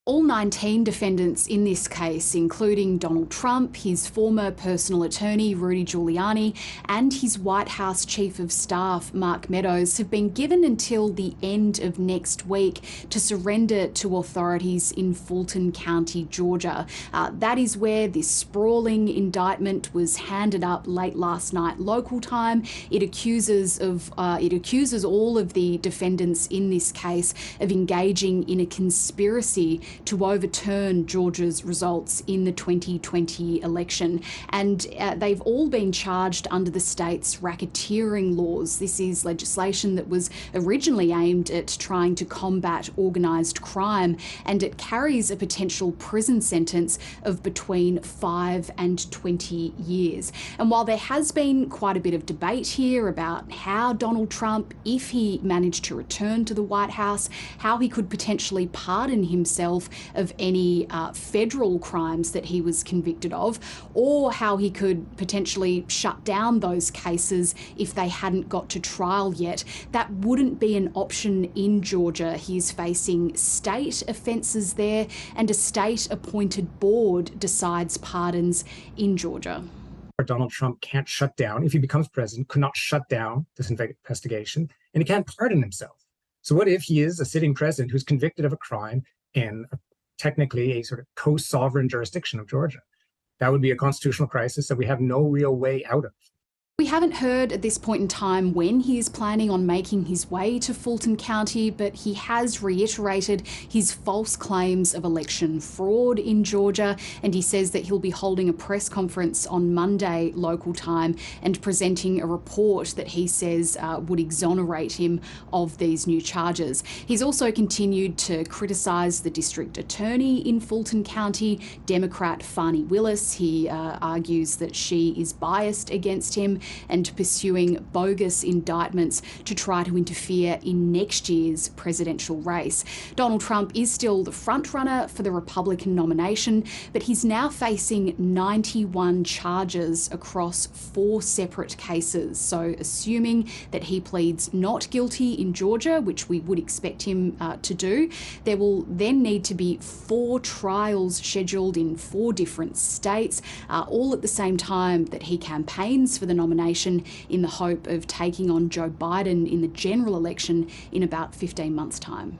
All 19 defendants in this case, including Donald Trump, his former personal attorney Rudy Giuliani, and his White House Chief of Staff Mark Meadows, have been given until the end of next week to surrender to authorities in Fulton County, Georgia. That is where this sprawling indictment was handed up late last night local time. It accuses all of the defendants in this case of engaging in a conspiracy to overturn Georgia's results in the 2020 election. And they've all been charged under the state's racketeering laws. This is legislation that was originally aimed at trying to combat organised crime, and it carries a potential prison sentence of between 5 and 20 years. And while there has been quite a bit of debate here about how Donald Trump, if he managed to return to the White House, how he could potentially pardon himself of any federal crimes that he was convicted of, or how he could potentially shut down those cases if they hadn't got to trial yet. That wouldn't be an option in Georgia. He's facing state offences there, and a state-appointed board decides pardons in Georgia. Donald Trump can't shut down, if he becomes president, could not shut down this investigation, and he can't pardon himself. So what if he is a sitting president who's convicted of a crime in technically a sort of co-sovereign jurisdiction of Georgia? That would be a constitutional crisis that we have no real way out of. We haven't heard at this point in time when he is planning on making his way to Fulton County, but he has reiterated his false claims of election fraud in Georgia, and he says that he'll be holding a press conference on Monday local time and presenting a report that he says would exonerate him of these new charges. He's also continued to criticise the district attorney in Fulton County, Democrat Fani Willis. He argues that she is biased against him and pursuing bogus indictments to try to interfere in next year's presidential race. Donald Trump is still the frontrunner for the Republican nomination, but he's now facing 91 charges across 4 separate cases. So assuming that he pleads not guilty in Georgia, which we would expect him to do, there will then need to be 4 trials scheduled in 4 different states, all at the same time that he campaigns for the nomination in the hope of taking on Joe Biden in the general election in about 15 months' time.